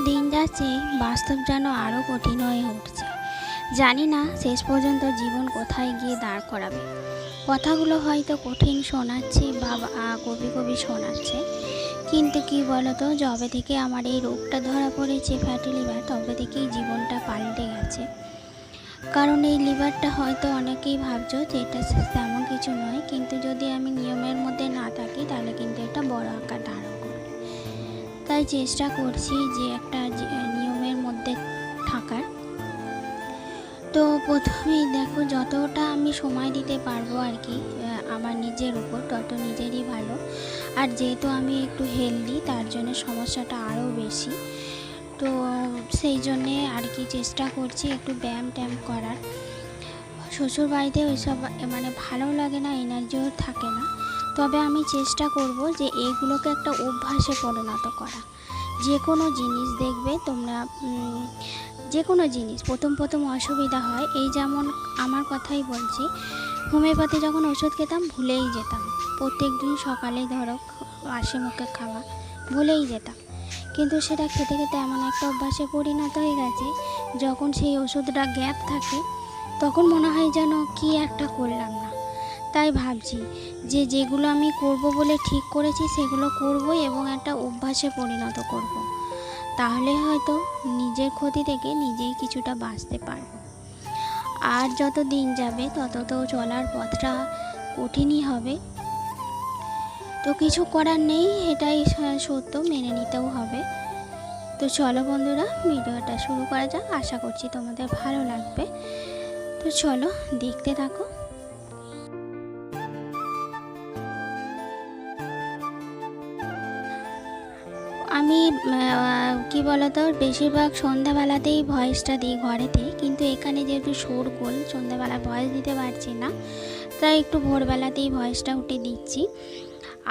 দিন যাচ্ছে বাস্তব যেন আরও কঠিন হয়ে উঠছে। জানি না শেষ পর্যন্ত জীবন কোথায় গিয়ে দাঁড় করাবে। কথাগুলো হয়তো কঠিন শোনাচ্ছে বা কবি কবি শোনাচ্ছে, কিন্তু কি বলতো, যবে থেকে আমার এই রোগটা ধরা পড়েছে ফ্যাটি লিভার, তবে থেকেই জীবনটা পাল্টে গেছে। কারণ এই লিভারটা হয়তো অনেকেই ভাবছো যে এটা তেমন কিছু নয়, কিন্তু যদি আমি নিয়মের মধ্যে না থাকি তাহলে কিন্তু এটা বড় আকার ধারণ করবে। তাই চেষ্টা করছি যে একটা নিয়মের মধ্যে থাকার। তো প্রথমেই দেখো, যতটা আমি সময় দিতে পারবো আর কি আমার নিজের উপর, তত নিজেরই ভালো। আর যেহেতু আমি একটু হেলদি, তার জন্য সমস্যাটা আরও বেশি। তো সেই জন্যে আর কি চেষ্টা করছি একটু ব্যায়াম ট্যায়াম করার। শ্বশুর বাড়িতে ওইসব মানে ভালো লাগে না, এনার্জিও থাকে না। তবে আমি চেষ্টা করব যে এইগুলোকে একটা অভ্যাসে পরিণত করা। যে কোনো জিনিস দেখবে তোমরা, যে কোনো জিনিস প্রথম অসুবিধা হয়। এই যেমন আমার কথাই বলছি, হোমিওপ্যাথি যখন ওষুধ খেতাম ভুলেই যেতাম। প্রত্যেক দিন সকালে ধরো হাসি মুখে খাওয়া, ভুলেই যেতাম। কিন্তু সেটা খেতে খেতে এমন একটা অভ্যাসে পরিণত হয়ে গেছে, যখন সেই ওষুধটা গ্যাপ থাকে তখন মনে হয় যেন কি একটা করলাম না। তাই ভাবছি যে যেগুলো আমি করব বলে ঠিক করেছি সেগুলো করবই এবং একটা অভ্যাসে পরিণত করব। তাহলে হয়তো নিজের ক্ষতি থেকে নিজেই কিছুটা বাঁচতে পারবো। আর যত দিন যাবে তত তো চলার পথটা কঠিনই হবে। তো কিছু করার নেই, এটাই সত্য, মেনে নিতেও হবে। তো চলো বন্ধুরা, ভিডিওটা শুরু করা যাক। আশা করছি তোমাদের ভালো লাগবে। তো চলো দেখতে থাকো। আমি কি বলতো, বেশিরভাগ সন্ধ্যাবেলাতেই ভয়েসটা দিই ঘরেতে, কিন্তু এখানে যেহেতু শোরগোল, সন্ধ্যাবেলা ভয়েস দিতে পারছি না, তাই একটু ভোরবেলাতেই ভয়েসটা উঠে দিচ্ছি।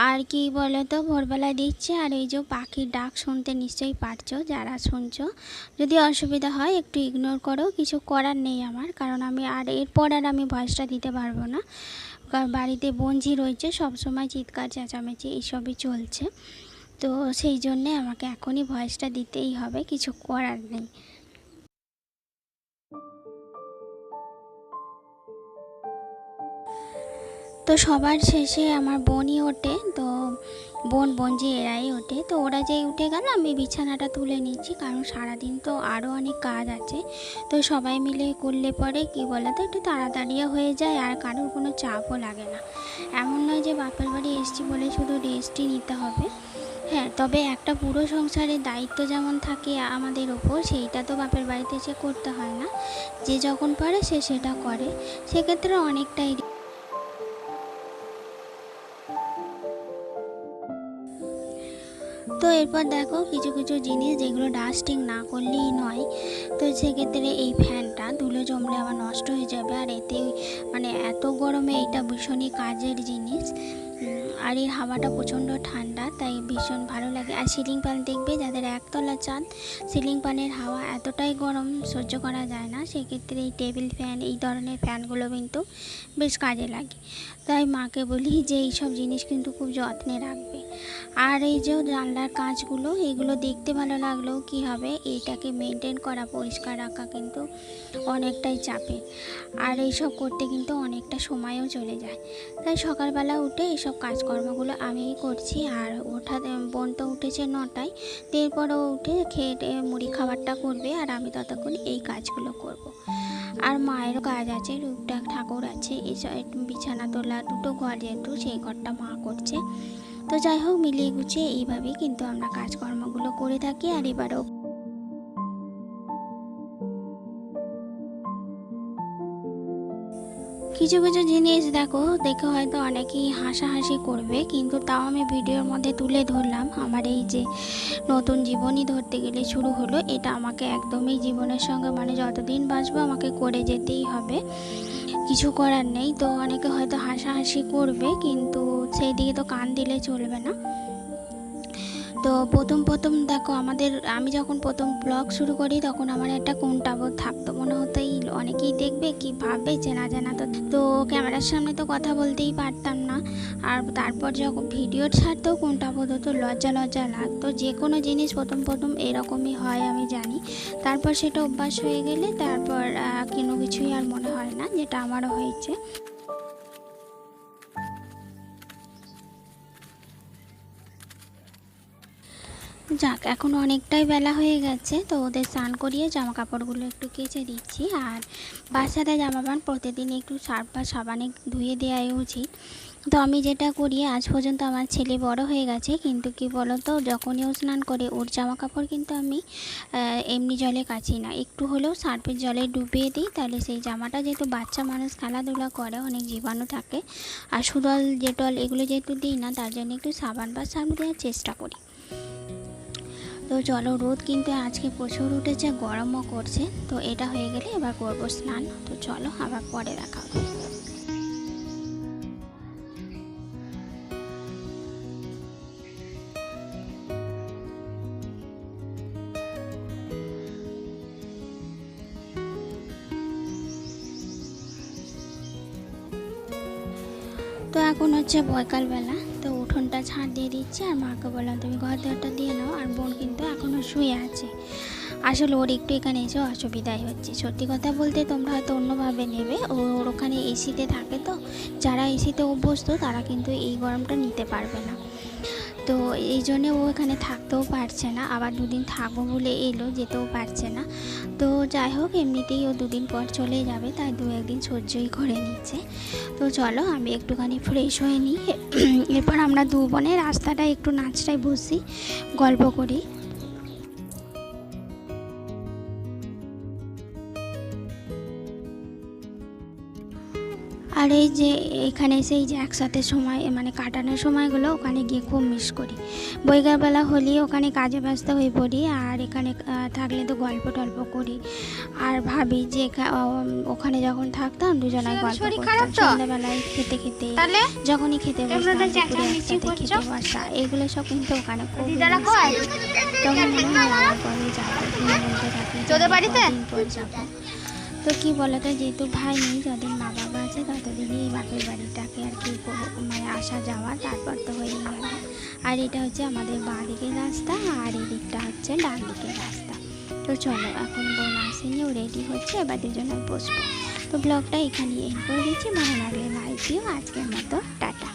আর কি বলতো, ভোরবেলায় দিচ্ছি। আর এই যে পাখির ডাক শুনতে নিশ্চয়ই পারছো, যারা শুনছো। যদি অসুবিধা হয় একটু ইগনোর করো, কিছু করার নেই আমার, কারণ আমি এরপর আমি ভয়েসটা দিতে পারবো না। কারণ বাড়িতে বঞ্জি রয়েছে, সবসময় চিৎকার চেঁচামেচি এইসবই চলছে। তো সেই জন্যে আমাকে এখনই ভয়েসটা দিতেই হবে, কিছু করার নেই। তো সবার শেষে আমার বোনই ওঠে, তো বোনজি এরাই ওঠে। তো ওরা যেই উঠে গেল আমি বিছানাটা তুলে নিচ্ছি, কারণ সারাদিন তো আরও অনেক কাজ আছে। তো সবাই মিলে করলে পরে কি বলো তো, একটু তাড়াতাড়িও হয়ে যায় আর কারোর কোনো চাপও লাগে না। এমন নয় যে বাপের বাড়ি এসছি বলে শুধু রেস্টই নিতে হবে। হ্যাঁ, তবে একটা পুরো সংসারের দায়িত্ব যেমন থাকে আমাদের ওপর, সেইটা তো বাপের বাড়িতে সে করতে হয় না। যে যখন পারে সে সেটা করে, সেক্ষেত্রে অনেকটাই। তো এরপর দেখো, কিছু কিছু জিনিস যেগুলো ডাস্টিং না করলেই নয়। তো সেক্ষেত্রে এই ফ্যানটা ধুলো জমলে আমার নষ্ট হয়ে যাবে, আর এতে মানে এত গরমে এটা ভীষণই কাজের জিনিস। আর এর হাওয়াটা প্রচণ্ড ঠান্ডা, তাই ভীষণ ভালো লাগে। আর সিলিং ফ্যান দেখবে যাদের একতলা ছাদ, সিলিং ফ্যানের হাওয়া এতটাই গরম সহ্য করা যায় না। সেক্ষেত্রে এই টেবিল ফ্যান, এই ধরনের ফ্যানগুলো কিন্তু বেশ কাজে লাগে। তাই মাকে বলি যে এইসব জিনিস কিন্তু খুব যত্নে রাখবে। আর এই যে জানলার কাঁচগুলো, এগুলো দেখতে ভালো লাগলেও কি হবে, এটাকে মেনটেন করা, পরিষ্কার রাখা কিন্তু অনেকটাই চাপের। আর এইসব করতে কিন্তু অনেকটা সময়ও চলে যায়। তাই সকালবেলা উঠে এইসব কাজকর্মগুলো আমিই করছি। আর বোন তো উঠেছে 9টায়, এরপরও উঠে খেয়ে মুড়ি খাবারটা করবে, আর আমি ততক্ষণ এই কাজগুলো করব। আর মায়েরও কাজ আছে, টুকটাক ঠাকুর আছে, এইসব বিছানা তোলা, দুটো ঘর যেহেতু, সেই ঘরটা মা করছে। তো যাই হোক, মিলিয়ে গুছিয়ে এইভাবেই কিন্তু আমরা কাজকর্মগুলো করে থাকি। আর এবারেও কিছু কিছু জিনিস দেখে হয়তো অনেকেই হাসাহাসি করবে, কিন্তু তাও আমি ভিডিওর মধ্যে তুলে ধরলাম। আমার এই যে নতুন জীবনই ধরতে গেলে শুরু হলো, এটা আমাকে একদমই জীবনের সঙ্গে মানে যতদিন বাঁচবো আমাকে করে যেতেই হবে, কিছু করার নেই। তো অনেকে হয়তো হাসাহাসি করবে, কিন্তু সেই দিকে তো কান দিলে চলবে না। তো প্রথম দেখো আমি যখন প্রথম ব্লগ শুরু করি তখন আমার একটা কুণ্ঠাবোধ থাকতো, মনে হতো এই অনেকেই দেখবে কি ভাববে চেনা জানা। তো ক্যামেরার সামনে তো কথা বলতেই পারতাম না। আর তারপর যখন ভিডিও ছাড়তেও কুণ্ঠাবোধ হতো, লজ্জা লাগতো। যে কোনো জিনিস প্রথম এরকমই হয় আমি জানি। তারপর সেটা অভ্যাস হয়ে গেলে তারপর কোনো কিছুই আর মনে হয় না, যেটা আমারও হয়েছে। যাক, এখন অনেকটাই বেলা হয়ে গেছে, তো ওদের স্নান করিয়ে জামা কাপড়গুলো একটু কেচে দিচ্ছি। আর বাচ্চাদের জামা প্যান্ট প্রতিদিন একটু সার্ফ বা সাবানে ধুয়ে দেওয়াই উচিত। তো আমি যেটা করি, আজ পর্যন্ত আমার ছেলে বড় হয়ে গেছে, কিন্তু কি বলতো, যখনই ও স্নান করে ওর জামা কাপড় কিন্তু আমি এমনি জলে কাচি না, একটু হলেও সার্ফের জলে ডুবিয়ে দিই। তাহলে সেই জামাটা, যেহেতু বাচ্চা মানুষ খেলাধুলা করে, অনেক জীবাণু থাকে, আর সুদল ডেটল এগুলো যেহেতু দিই না, তার জন্য একটু সাবান বা সার্ফ দেওয়ার চেষ্টা করি। তো চলো, রোদ কিন্তু আজকে প্রচুর উঠেছে, গরমও করছে। তো এটা হয়ে গেলে এবার করবো স্নান। তো চলো, আবার পরে দেখা হবে। তো এখন হচ্ছে বৈকালবেলা, তো উঠোনটা ঝাড় দিয়ে দিচ্ছি, আর মাকে বললাম তুমি ঘর দরটা দিয়ে নাও। আর বোন কিন্তু এখনও শুয়ে আছে। আসলে ওর একটু এখানে এসে অসুবিধাই হচ্ছে। সত্যি কথা বলতে তোমরা হয়তো অন্যভাবে নেবে, ওর ওখানে এসিতে থাকে, তো যারা এসিতে অভ্যস্ত তারা কিন্তু এই গরমটা নিতে পারবে না। তো এই জন্যে ও এখানে থাকতেও পারছে না, আবার দুদিন থাকবো বলে এলো, যেতেও পারছে না। তো যাই হোক, এমনিতেই ও দুদিন পর চলে যাবে, তাই দু একদিন সহ্যই করে নিচ্ছে। তো চলো, আমি একটুখানি ফ্রেশ হয়ে নিই। এরপর আমরা দু বোনে রাস্তাটায় একটু নাচটায় বসি, গল্প করি। আর এই যে এখানে সেই যে একসাথে সময় মানে কাটানোর সময়গুলো ওখানে গিয়ে খুব মিস করি। বৈকালবেলা হলেই ওখানে কাজে ব্যস্ত হয়ে পড়ি, আর এখানে থাকলে তো গল্প টল্প করি। আর ভাবি যে ওখানে যখন থাকতাম দুজনে গল্প করতাম, সন্ধ্যাবেলায় খেতে যখনই খেতে বসতাম, দুপুরে একসাথে খেতে বসা, এগুলো সব কিন্তু ওখানে খুব তখন মনে হয় আবার কবে যাবো, বলতে থাকি পর যাবো। তো কী বলতো, যেহেতু ভাই নেই, যতদিন মা বাবা আছে ততদিনই এই বাপের বাড়িটাকে আর কি মানে আসা যাওয়া, তারপর তো হয়েই গেল। আর এটা হচ্ছে আমাদের বাঁ দিকের রাস্তা, আর এই দিকটা হচ্ছে ডান দিকের রাস্তা। তো চলো, এখন বোন আসেনি, ও রেডি হচ্ছে, এবার দুজনে বসবো। তো ব্লগটা এখানেই এন্ড করে দিচ্ছি। ভালো লাগলে লাইক দিও। আজকের মতো টাটা।